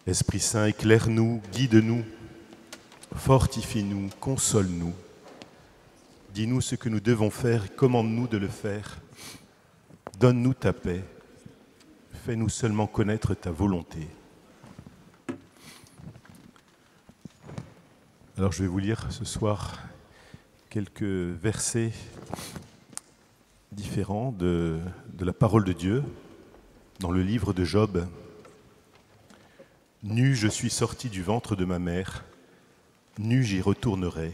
Esprit Saint, éclaire-nous, guide-nous, fortifie-nous, console-nous. Dis-nous ce que nous devons faire, commande-nous de le faire. Donne-nous ta paix, fais-nous seulement connaître ta volonté. Alors je vais vous lire ce soir quelques versets différents de la parole de Dieu dans le livre de Job. « Nu, je suis sorti du ventre de ma mère, nu j'y retournerai.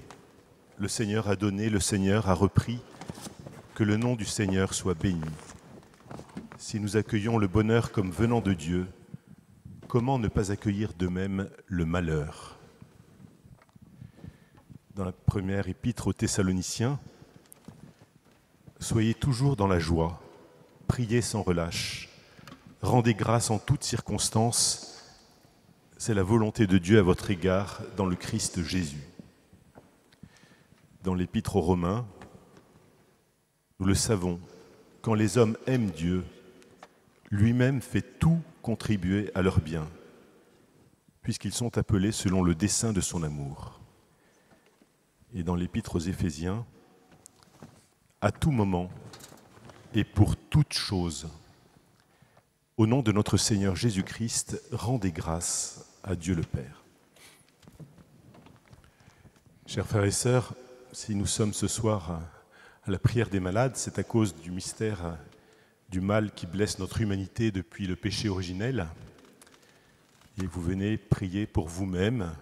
Le Seigneur a donné, le Seigneur a repris, que le nom du Seigneur soit béni. Si nous accueillons le bonheur comme venant de Dieu, comment ne pas accueillir de même le malheur ?» Dans la première épître aux Thessaloniciens, « Soyez toujours dans la joie, priez sans relâche, rendez grâce en toutes circonstances, c'est la volonté de Dieu à votre égard dans le Christ Jésus. » Dans l'Épître aux Romains, nous le savons, quand les hommes aiment Dieu, lui-même fait tout contribuer à leur bien, puisqu'ils sont appelés selon le dessein de son amour. Et dans l'Épître aux Éphésiens, à tout moment et pour toute chose, au nom de notre Seigneur Jésus-Christ, rendez grâce à Dieu le Père. Chers frères et sœurs, si nous sommes ce soir à la prière des malades, c'est à cause du mystère du mal qui blesse notre humanité depuis le péché originel. Et vous venez prier pour vous-même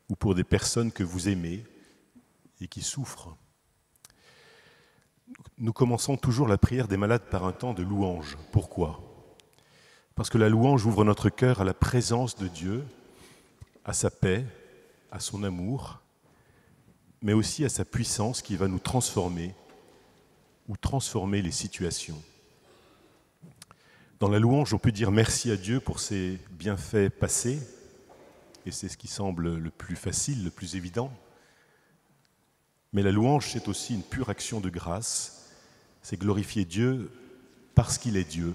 ou pour des personnes que vous aimez et qui souffrent. Nous commençons toujours la prière des malades par un temps de louange. Pourquoi ? Parce que la louange ouvre notre cœur à la présence de Dieu, à sa paix, à son amour, mais aussi à sa puissance qui va nous transformer ou transformer les situations. Dans la louange, on peut dire merci à Dieu pour ses bienfaits passés, et c'est ce qui semble le plus facile, le plus évident. Mais la louange, c'est aussi une pure action de grâce, c'est glorifier Dieu parce qu'il est Dieu.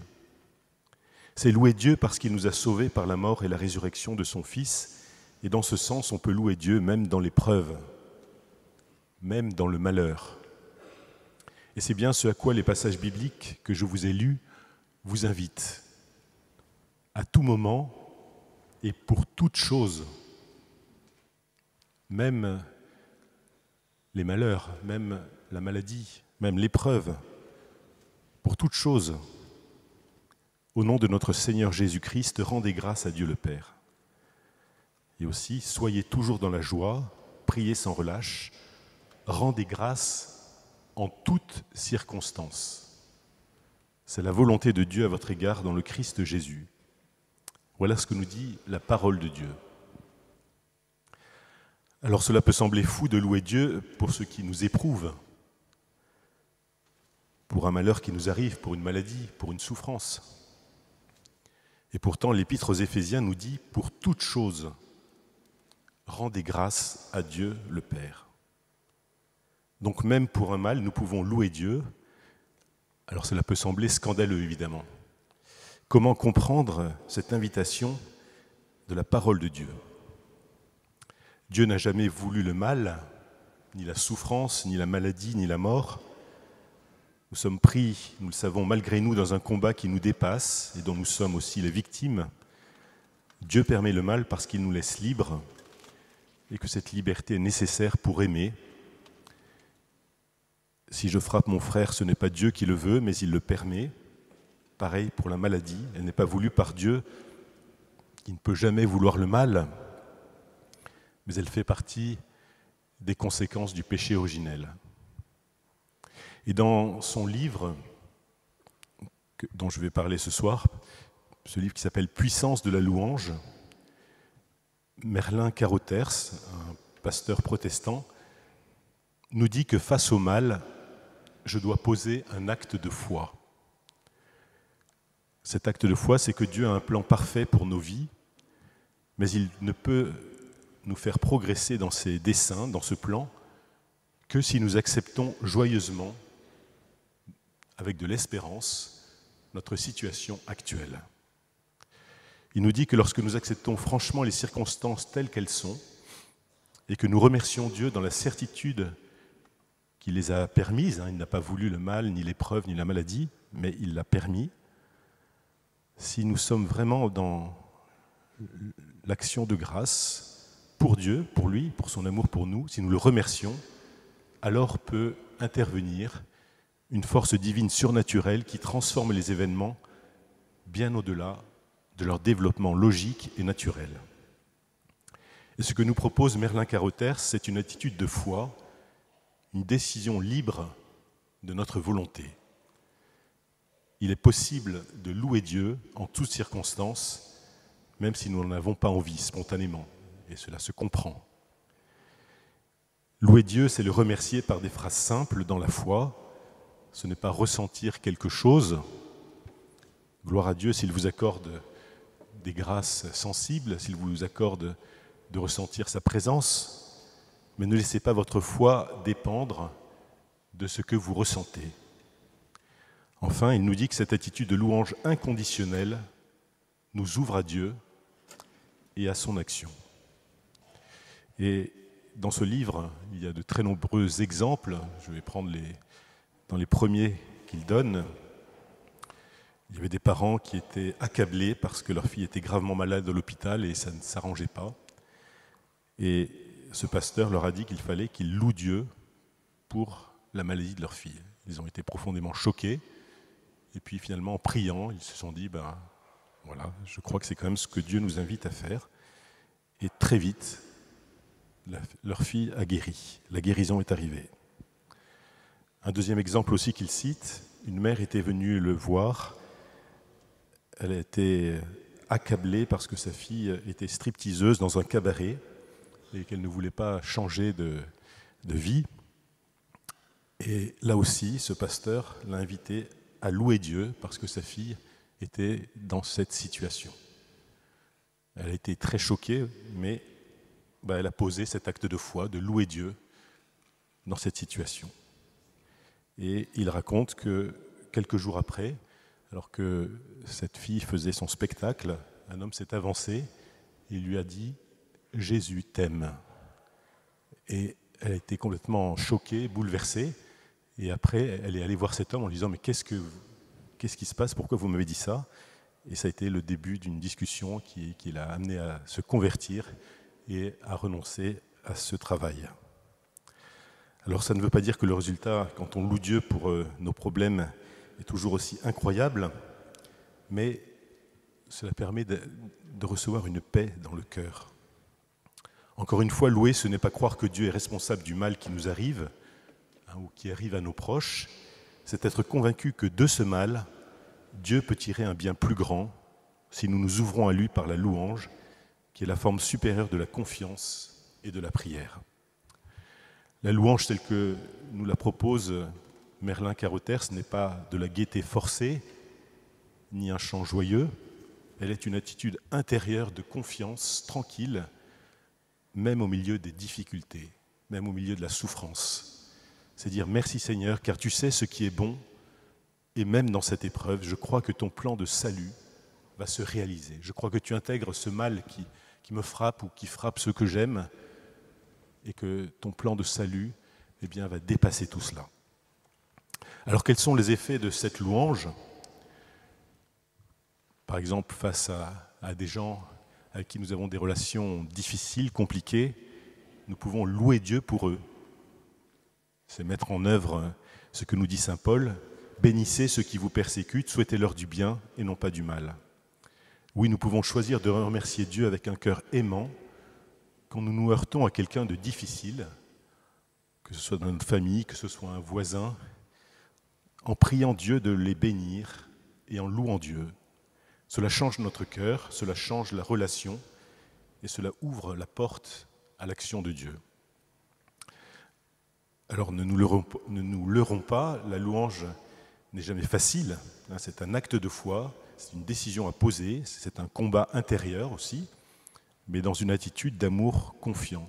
C'est louer Dieu parce qu'il nous a sauvés par la mort et la résurrection de son Fils, et dans ce sens, on peut louer Dieu même dans l'épreuve, même dans le malheur. Et c'est bien ce à quoi les passages bibliques que je vous ai lus vous invitent. À tout moment et pour toute chose, même les malheurs, même la maladie, même l'épreuve, pour toute chose, au nom de notre Seigneur Jésus-Christ, rendez grâce à Dieu le Père. Et aussi, soyez toujours dans la joie, priez sans relâche, rendez grâce en toutes circonstances. C'est la volonté de Dieu à votre égard dans le Christ Jésus. Voilà ce que nous dit la parole de Dieu. Alors cela peut sembler fou de louer Dieu pour ce qui nous éprouve, pour un malheur qui nous arrive, pour une maladie, pour une souffrance. Et pourtant, l'Épître aux Éphésiens nous dit « Pour toute chose, rendez grâce à Dieu le Père ». Donc même pour un mal, nous pouvons louer Dieu. Alors cela peut sembler scandaleux, évidemment. Comment comprendre cette invitation de la parole de Dieu ? Dieu n'a jamais voulu le mal, ni la souffrance, ni la maladie, ni la mort. Nous sommes pris, nous le savons, malgré nous, dans un combat qui nous dépasse et dont nous sommes aussi les victimes. Dieu permet le mal parce qu'il nous laisse libres et que cette liberté est nécessaire pour aimer. Si je frappe mon frère, ce n'est pas Dieu qui le veut, mais il le permet. Pareil pour la maladie, elle n'est pas voulue par Dieu, qui ne peut jamais vouloir le mal, mais elle fait partie des conséquences du péché originel. Et dans son livre, dont je vais parler ce soir, ce livre qui s'appelle « Puissance de la louange », Merlin Carothers, un pasteur protestant, nous dit que face au mal, je dois poser un acte de foi. Cet acte de foi, c'est que Dieu a un plan parfait pour nos vies, mais il ne peut nous faire progresser dans ses desseins, dans ce plan, que si nous acceptons joyeusement, avec de l'espérance, notre situation actuelle. Il nous dit que lorsque nous acceptons franchement les circonstances telles qu'elles sont et que nous remercions Dieu dans la certitude qu'il les a permises, il n'a pas voulu le mal, ni l'épreuve, ni la maladie, mais il l'a permis, si nous sommes vraiment dans l'action de grâce pour Dieu, pour lui, pour son amour pour nous, si nous le remercions, alors peut intervenir une force divine surnaturelle qui transforme les événements bien au-delà de leur développement logique et naturel. Et ce que nous propose Merlin Carothers, c'est une attitude de foi, une décision libre de notre volonté. Il est possible de louer Dieu en toutes circonstances, même si nous n'en avons pas envie spontanément, et cela se comprend. Louer Dieu, c'est le remercier par des phrases simples dans la foi. Ce n'est pas ressentir quelque chose. Gloire à Dieu s'il vous accorde des grâces sensibles, s'il vous accorde de ressentir sa présence, mais ne laissez pas votre foi dépendre de ce que vous ressentez. Enfin, il nous dit que cette attitude de louange inconditionnelle nous ouvre à Dieu et à son action. Et dans ce livre, il y a de très nombreux exemples. Je vais prendre dans les premiers qu'il donne. Il y avait des parents qui étaient accablés parce que leur fille était gravement malade à l'hôpital et ça ne s'arrangeait pas. Et ce pasteur leur a dit qu'il fallait qu'ils louent Dieu pour la maladie de leur fille. Ils ont été profondément choqués. Et puis finalement, en priant, ils se sont dit, voilà, je crois que c'est quand même ce que Dieu nous invite à faire. Et très vite, leur fille a guéri. La guérison est arrivée. Un deuxième exemple aussi qu'il cite, une mère était venue le voir. Elle a été accablée parce que sa fille était stripteaseuse dans un cabaret et qu'elle ne voulait pas changer de vie. Et là aussi, ce pasteur l'a invité à louer Dieu parce que sa fille était dans cette situation. Elle a été très choquée, mais elle a posé cet acte de foi, de louer Dieu dans cette situation. Et il raconte que quelques jours après, alors que cette fille faisait son spectacle, un homme s'est avancé et lui a dit « Jésus t'aime ». Et elle a été complètement choquée, bouleversée. Et après, elle est allée voir cet homme en lui disant « Mais qu'est-ce qui se passe? Pourquoi vous m'avez dit ça ?» Et ça a été le début d'une discussion qui l'a amené à se convertir et à renoncer à ce travail. Alors ça ne veut pas dire que le résultat, quand on loue Dieu pour nos problèmes, est toujours aussi incroyable, mais cela permet de recevoir une paix dans le cœur. Encore une fois, louer, ce n'est pas croire que Dieu est responsable du mal qui nous arrive, ou qui arrive à nos proches, c'est être convaincu que de ce mal, Dieu peut tirer un bien plus grand si nous nous ouvrons à lui par la louange, qui est la forme supérieure de la confiance et de la prière. La louange telle que nous la propose Merlin Carothers n'est pas de la gaieté forcée, ni un chant joyeux. Elle est une attitude intérieure de confiance tranquille, même au milieu des difficultés, même au milieu de la souffrance. C'est dire merci Seigneur, car tu sais ce qui est bon, et même dans cette épreuve, je crois que ton plan de salut va se réaliser. Je crois que tu intègres ce mal qui me frappe ou qui frappe ceux que j'aime, et que ton plan de salut va dépasser tout cela. Alors quels sont les effets de cette louange? Par exemple, face à des gens avec qui nous avons des relations difficiles, compliquées, nous pouvons louer Dieu pour eux. C'est mettre en œuvre ce que nous dit saint Paul, « Bénissez ceux qui vous persécutent, souhaitez-leur du bien et non pas du mal ». Oui, nous pouvons choisir de remercier Dieu avec un cœur aimant quand nous nous heurtons à quelqu'un de difficile, que ce soit dans notre famille, que ce soit un voisin, en priant Dieu de les bénir et en louant Dieu. Cela change notre cœur, cela change la relation et cela ouvre la porte à l'action de Dieu. Alors ne nous leurrons pas, la louange n'est jamais facile, c'est un acte de foi, c'est une décision à poser, c'est un combat intérieur aussi, mais dans une attitude d'amour confiant.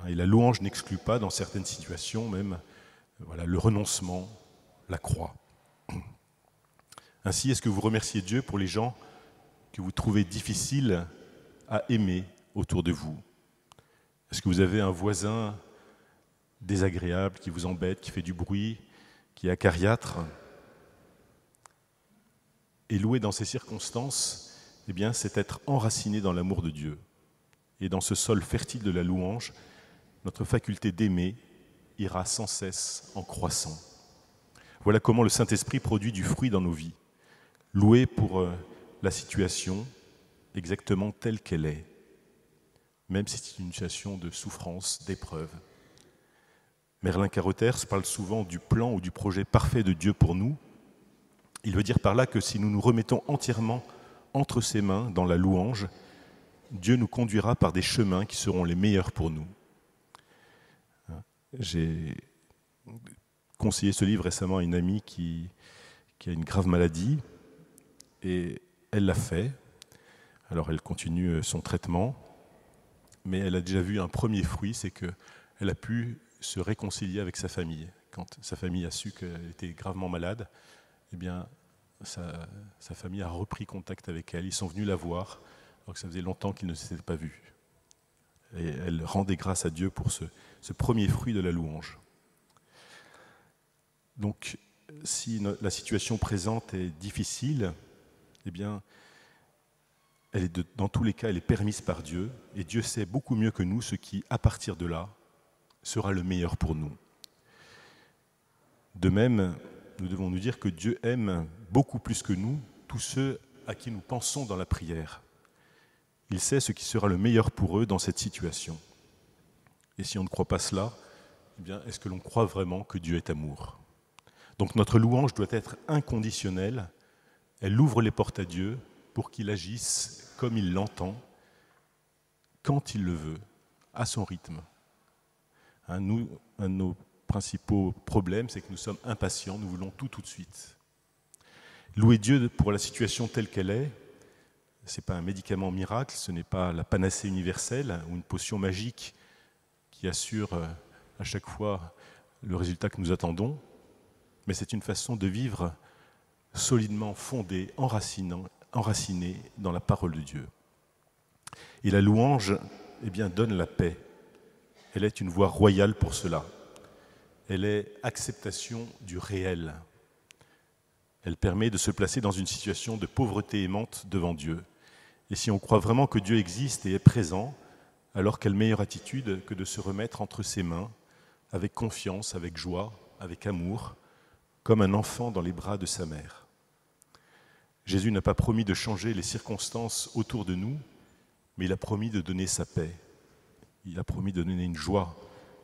Et la louange n'exclut pas, dans certaines situations, même le renoncement, la croix. Ainsi, est-ce que vous remerciez Dieu pour les gens que vous trouvez difficile à aimer autour de vous? Est-ce que vous avez un voisin désagréable, qui vous embête, qui fait du bruit, qui est acariâtre? Et louer dans ces circonstances, eh bien, c'est être enraciné dans l'amour de Dieu. Et dans ce sol fertile de la louange, notre faculté d'aimer ira sans cesse en croissant. Voilà comment le Saint-Esprit produit du fruit dans nos vies. Louer pour la situation exactement telle qu'elle est, même si c'est une situation de souffrance, d'épreuve. Merlin Carothers parle souvent du plan ou du projet parfait de Dieu pour nous. Il veut dire par là que si nous nous remettons entièrement entre ses mains dans la louange, Dieu nous conduira par des chemins qui seront les meilleurs pour nous. J'ai conseillé ce livre récemment à une amie qui a une grave maladie et elle l'a fait. Alors elle continue son traitement, mais elle a déjà vu un premier fruit, c'est qu'elle a pu se réconcilier avec sa famille. Quand sa famille a su qu'elle était gravement malade, eh bien, sa famille a repris contact avec elle. Ils sont venus la voir, alors que ça faisait longtemps qu'ils ne s'étaient pas vus. Et elle rendait grâce à Dieu pour ce premier fruit de la louange. Donc, si la situation présente est difficile, eh bien, dans tous les cas, elle est permise par Dieu, et Dieu sait beaucoup mieux que nous ce qui, à partir de là, sera le meilleur pour nous. De même, nous devons nous dire que Dieu aime beaucoup plus que nous tous ceux à qui nous pensons dans la prière. Il sait ce qui sera le meilleur pour eux dans cette situation. Et si on ne croit pas cela, eh bien, est-ce que l'on croit vraiment que Dieu est amour? Donc notre louange doit être inconditionnelle. Elle ouvre les portes à Dieu pour qu'il agisse comme il l'entend, quand il le veut, à son rythme. Un de nos principaux problèmes, c'est que nous sommes impatients, nous voulons tout de suite. Louer Dieu pour la situation telle qu'elle est, ce n'est pas un médicament miracle, ce n'est pas la panacée universelle ou une potion magique qui assure à chaque fois le résultat que nous attendons, mais c'est une façon de vivre solidement fondée, enracinée dans la parole de Dieu. Et la louange, eh bien, donne la paix. Elle est une voie royale pour cela. Elle est acceptation du réel. Elle permet de se placer dans une situation de pauvreté aimante devant Dieu. Et si on croit vraiment que Dieu existe et est présent, alors quelle meilleure attitude que de se remettre entre ses mains, avec confiance, avec joie, avec amour, comme un enfant dans les bras de sa mère. Jésus n'a pas promis de changer les circonstances autour de nous, mais il a promis de donner sa paix. Il a promis de donner une joie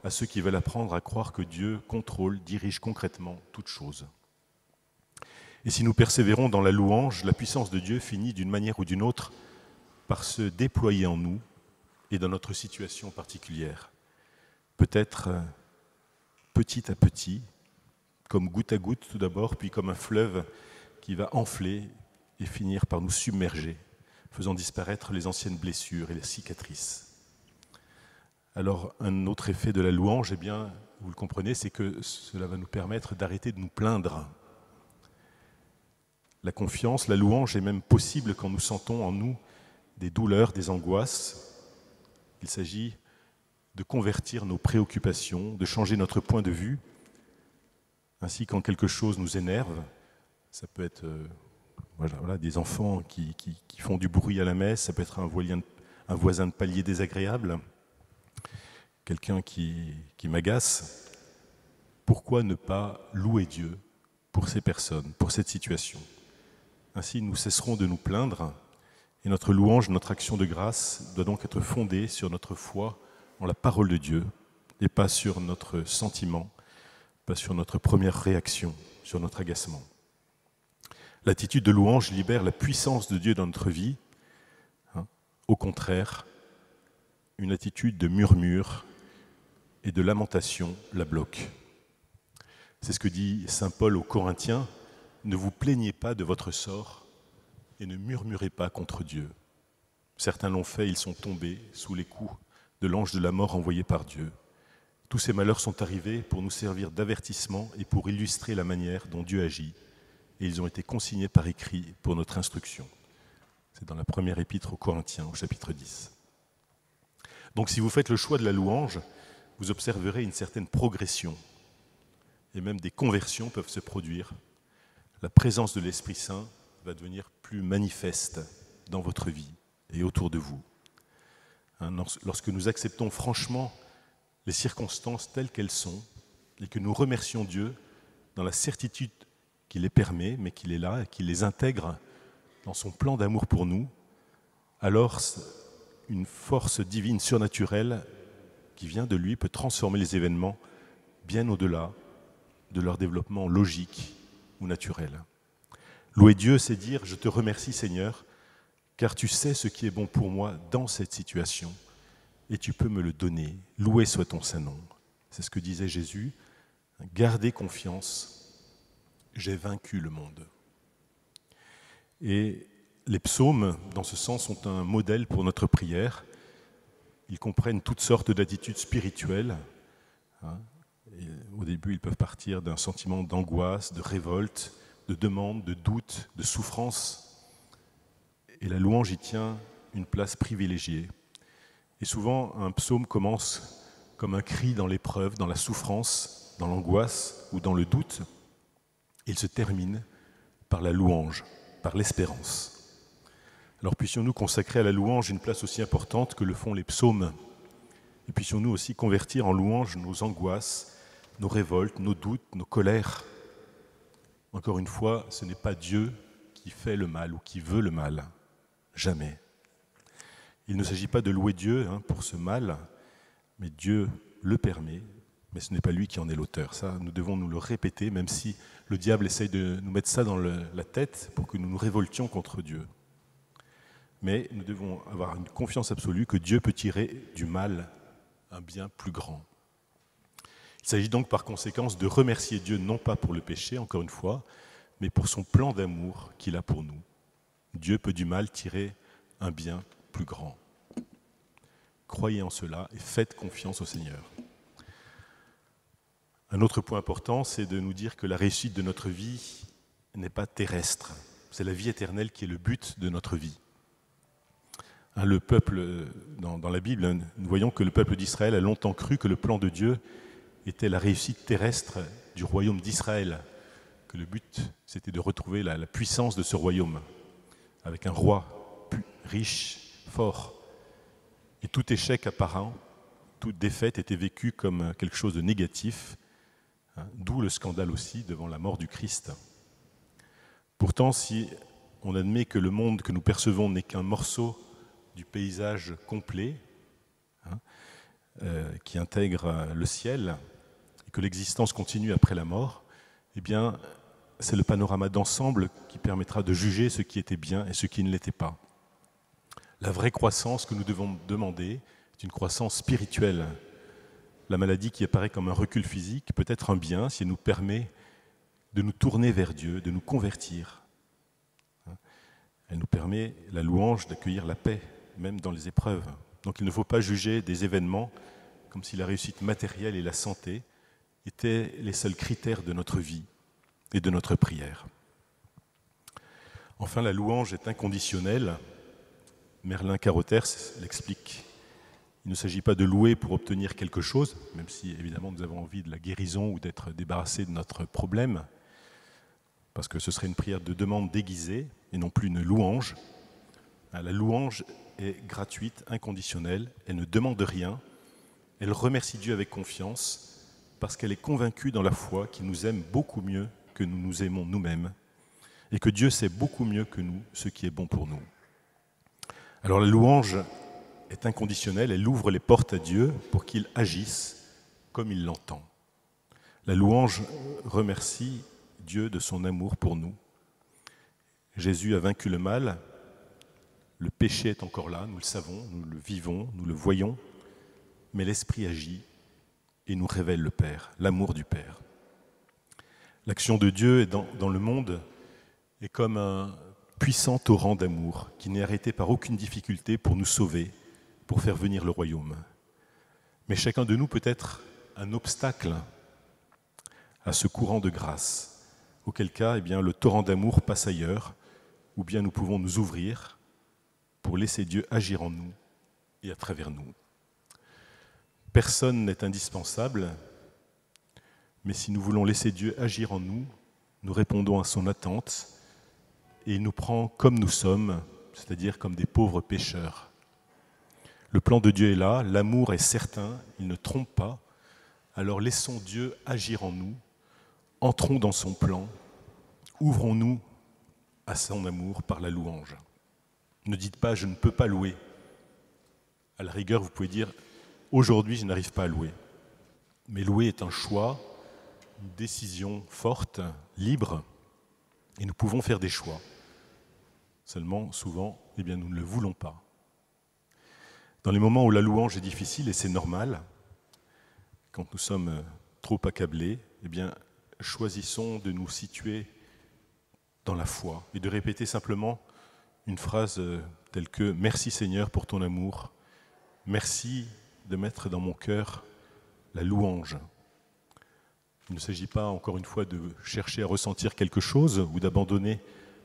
à ceux qui veulent apprendre à croire que Dieu contrôle, dirige concrètement toutes choses. Et si nous persévérons dans la louange, la puissance de Dieu finit d'une manière ou d'une autre par se déployer en nous et dans notre situation particulière. Peut-être petit à petit, comme goutte à goutte tout d'abord, puis comme un fleuve qui va enfler et finir par nous submerger, faisant disparaître les anciennes blessures et les cicatrices. Alors, un autre effet de la louange, eh bien, vous le comprenez, c'est que cela va nous permettre d'arrêter de nous plaindre. La confiance, la louange est même possible quand nous sentons en nous des douleurs, des angoisses. Il s'agit de convertir nos préoccupations, de changer notre point de vue. Ainsi, quand quelque chose nous énerve, ça peut être des enfants qui font du bruit à la messe, ça peut être un voisin de palier désagréable, quelqu'un qui m'agace. Pourquoi ne pas louer Dieu pour ces personnes, pour cette situation? Ainsi, nous cesserons de nous plaindre et notre louange, notre action de grâce doit donc être fondée sur notre foi en la parole de Dieu et pas sur notre sentiment, pas sur notre première réaction, sur notre agacement. L'attitude de louange libère la puissance de Dieu dans notre vie. Au contraire, une attitude de murmure et de lamentation la bloque. C'est ce que dit saint Paul aux Corinthiens: ne vous plaignez pas de votre sort et ne murmurez pas contre Dieu. Certains l'ont fait, ils sont tombés sous les coups de l'ange de la mort envoyé par Dieu. Tous ces malheurs sont arrivés pour nous servir d'avertissement et pour illustrer la manière dont Dieu agit. Et ils ont été consignés par écrit pour notre instruction. C'est dans la première épître aux Corinthiens, au chapitre 10. Donc si vous faites le choix de la louange, vous observerez une certaine progression. Et même des conversions peuvent se produire. La présence de l'Esprit Saint va devenir plus manifeste dans votre vie et autour de vous. Lorsque nous acceptons franchement les circonstances telles qu'elles sont et que nous remercions Dieu dans la certitude qu'il les permet, mais qu'il est là et qu'il les intègre dans son plan d'amour pour nous, alors une force divine surnaturelle qui vient de lui peut transformer les événements bien au-delà de leur développement logique ou naturel. Louer Dieu, c'est dire « Je te remercie Seigneur, car tu sais ce qui est bon pour moi dans cette situation et tu peux me le donner. Loué soit ton Saint-Nom. » C'est ce que disait Jésus. « Gardez confiance, j'ai vaincu le monde. » Et les psaumes, dans ce sens, sont un modèle pour notre prière. Ils comprennent toutes sortes d'attitudes spirituelles. Et au début, ils peuvent partir d'un sentiment d'angoisse, de révolte, de demande, de doute, de souffrance. Et la louange y tient une place privilégiée. Et souvent, un psaume commence comme un cri dans l'épreuve, dans la souffrance, dans l'angoisse ou dans le doute. Il se termine par la louange, par l'espérance. Alors puissions-nous consacrer à la louange une place aussi importante que le font les psaumes. Et puissions-nous aussi convertir en louange nos angoisses, nos révoltes, nos doutes, nos colères. Encore une fois, ce n'est pas Dieu qui fait le mal ou qui veut le mal. Jamais. Il ne s'agit pas de louer Dieu pour ce mal, mais Dieu le permet, mais ce n'est pas lui qui en est l'auteur. Ça, nous devons nous le répéter, même si le diable essaye de nous mettre ça dans la tête pour que nous nous révoltions contre Dieu. Mais nous devons avoir une confiance absolue que Dieu peut tirer du mal un bien plus grand. Il s'agit donc par conséquent de remercier Dieu non pas pour le péché, encore une fois, mais pour son plan d'amour qu'il a pour nous. Dieu peut du mal tirer un bien plus grand. Croyez en cela et faites confiance au Seigneur. Un autre point important, c'est de nous dire que la réussite de notre vie n'est pas terrestre. C'est la vie éternelle qui est le but de notre vie. Le peuple, dans la Bible, nous voyons que le peuple d'Israël a longtemps cru que le plan de Dieu était la réussite terrestre du royaume d'Israël, que le but, c'était de retrouver la puissance de ce royaume, avec un roi riche, fort. Et tout échec apparent, toute défaite était vécue comme quelque chose de négatif, d'où le scandale aussi devant la mort du Christ. Pourtant, si on admet que le monde que nous percevons n'est qu'un morceau du paysage complet, qui intègre le ciel, et que l'existence continue après la mort, eh bien, c'est le panorama d'ensemble qui permettra de juger ce qui était bien et ce qui ne l'était pas. La vraie croissance que nous devons demander est une croissance spirituelle. La maladie qui apparaît comme un recul physique peut être un bien si elle nous permet de nous tourner vers Dieu, de nous convertir. Elle nous permet, la louange, d'accueillir la paix, même dans les épreuves. Donc il ne faut pas juger des événements comme si la réussite matérielle et la santé étaient les seuls critères de notre vie et de notre prière. Enfin, la louange est inconditionnelle. Merlin Carothers l'explique. Il ne s'agit pas de louer pour obtenir quelque chose, même si évidemment nous avons envie de la guérison ou d'être débarrassés de notre problème, parce que ce serait une prière de demande déguisée et non plus une louange. La louange est gratuite, inconditionnelle, elle ne demande rien, elle remercie Dieu avec confiance, parce qu'elle est convaincue dans la foi qu'il nous aime beaucoup mieux que nous nous aimons nous-mêmes, et que Dieu sait beaucoup mieux que nous ce qui est bon pour nous. Alors la louange est inconditionnelle, elle ouvre les portes à Dieu pour qu'il agisse comme il l'entend. La louange remercie Dieu de son amour pour nous. Jésus a vaincu le mal, le péché est encore là, nous le savons, nous le vivons, nous le voyons, mais l'Esprit agit et nous révèle le Père, l'amour du Père. L'action de Dieu dans le monde est comme un puissant torrent d'amour qui n'est arrêté par aucune difficulté pour nous sauver, pour faire venir le royaume. Mais chacun de nous peut être un obstacle à ce courant de grâce, auquel cas, le torrent d'amour passe ailleurs, ou bien nous pouvons nous ouvrir pour laisser Dieu agir en nous et à travers nous. Personne n'est indispensable, mais si nous voulons laisser Dieu agir en nous, nous répondons à son attente et il nous prend comme nous sommes, c'est-à-dire comme des pauvres pécheurs. Le plan de Dieu est là, l'amour est certain, il ne trompe pas, alors laissons Dieu agir en nous, entrons dans son plan, ouvrons-nous à son amour par la louange. Ne dites pas « je ne peux pas louer ». À la rigueur, vous pouvez dire « aujourd'hui, je n'arrive pas à louer ». Mais louer est un choix, une décision forte, libre, et nous pouvons faire des choix. Seulement, souvent, nous ne le voulons pas. Dans les moments où la louange est difficile, et c'est normal, quand nous sommes trop accablés, choisissons de nous situer dans la foi et de répéter simplement une phrase telle que « Merci Seigneur pour ton amour, merci de mettre dans mon cœur la louange ». Il ne s'agit pas, encore une fois, de chercher à ressentir quelque chose ou d'abandonner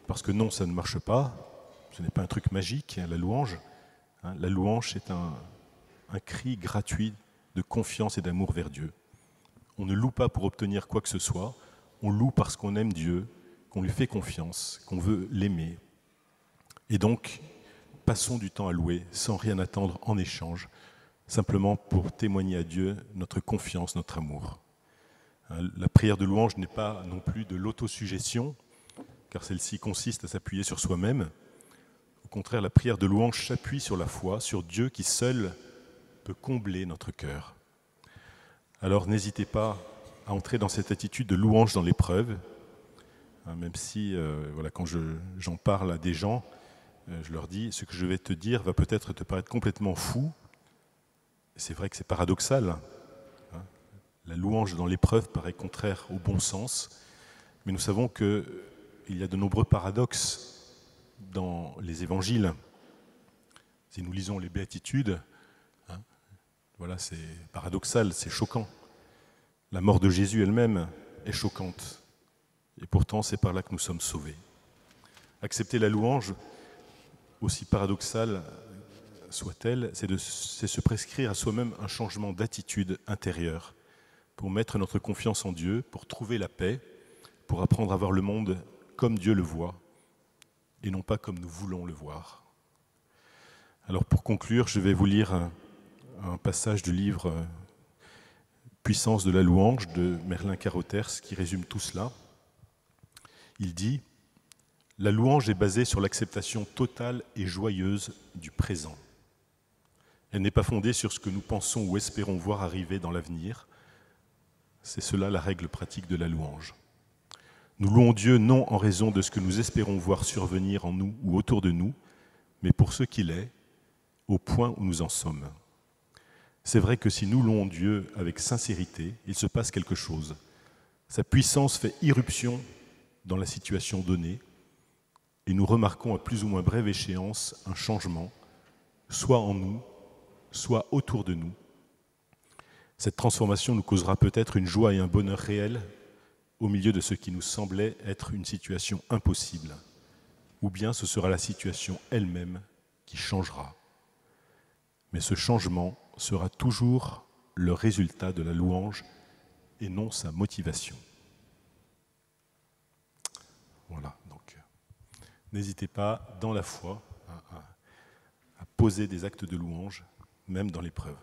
parce que non, ça ne marche pas. Ce n'est pas un truc magique, la louange. La louange, c'est un cri gratuit de confiance et d'amour vers Dieu. On ne loue pas pour obtenir quoi que ce soit, on loue parce qu'on aime Dieu, qu'on lui fait confiance, qu'on veut l'aimer. Et donc, passons du temps à louer sans rien attendre en échange, simplement pour témoigner à Dieu notre confiance, notre amour. La prière de louange n'est pas non plus de l'autosuggestion, car celle-ci consiste à s'appuyer sur soi-même. Au contraire, la prière de louange s'appuie sur la foi, sur Dieu qui seul peut combler notre cœur. Alors n'hésitez pas à entrer dans cette attitude de louange dans l'épreuve, même si quand j'en parle à des gens, je leur dis, ce que je vais te dire va peut-être te paraître complètement fou. C'est vrai que c'est paradoxal. La louange dans l'épreuve paraît contraire au bon sens, mais nous savons qu'il y a de nombreux paradoxes dans les évangiles. Si nous lisons les béatitudes, c'est paradoxal, c'est choquant. La mort de Jésus elle-même est choquante, et pourtant c'est par là que nous sommes sauvés. Accepter la louange, aussi paradoxale soit-elle, c'est se prescrire à soi-même un changement d'attitude intérieure, pour mettre notre confiance en Dieu, pour trouver la paix, pour apprendre à voir le monde comme Dieu le voit, et non pas comme nous voulons le voir. Alors pour conclure, je vais vous lire un passage du livre Puissance de la louange de Merlin Carothers qui résume tout cela. Il dit « La louange est basée sur l'acceptation totale et joyeuse du présent. Elle n'est pas fondée sur ce que nous pensons ou espérons voir arriver dans l'avenir. C'est cela la règle pratique de la louange. Nous louons Dieu non en raison de ce que nous espérons voir survenir en nous ou autour de nous, mais pour ce qu'il est, au point où nous en sommes. C'est vrai que si nous louons Dieu avec sincérité, il se passe quelque chose. Sa puissance fait irruption dans la situation donnée et nous remarquons à plus ou moins brève échéance un changement, soit en nous, soit autour de nous. Cette transformation nous causera peut-être une joie et un bonheur réels au milieu de ce qui nous semblait être une situation impossible, ou bien ce sera la situation elle-même qui changera. Mais ce changement sera toujours le résultat de la louange et non sa motivation. Voilà, donc n'hésitez pas dans la foi à poser des actes de louange, même dans l'épreuve.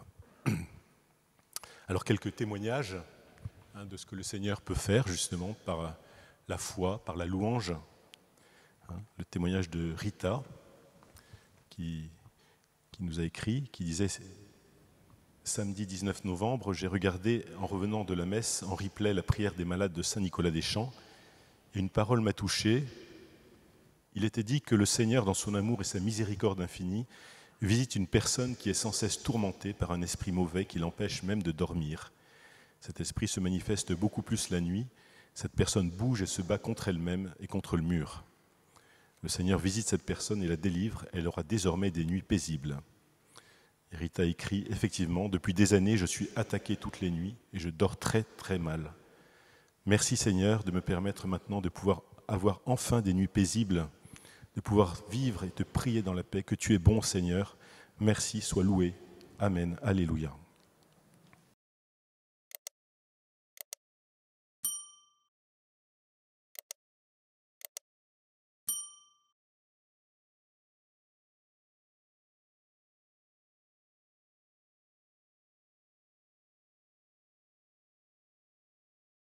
Alors quelques témoignages de ce que le Seigneur peut faire justement par la foi, par la louange. Le témoignage de Rita qui nous a écrit, qui disait « Samedi 19 novembre, j'ai regardé en revenant de la messe en replay la prière des malades de Saint-Nicolas-des-Champs et une parole m'a touché. Il était dit que le Seigneur, dans son amour et sa miséricorde infinie, visite une personne qui est sans cesse tourmentée par un esprit mauvais qui l'empêche même de dormir. Cet esprit se manifeste beaucoup plus la nuit. Cette personne bouge et se bat contre elle-même et contre le mur. Le Seigneur visite cette personne et la délivre. Elle aura désormais des nuits paisibles. » Et Rita écrit « Effectivement, depuis des années, je suis attaquée toutes les nuits et je dors très très mal. Merci Seigneur de me permettre maintenant de pouvoir avoir enfin des nuits paisibles, de pouvoir vivre et te prier dans la paix, que tu es bon Seigneur. Merci, sois loué. Amen. Alléluia.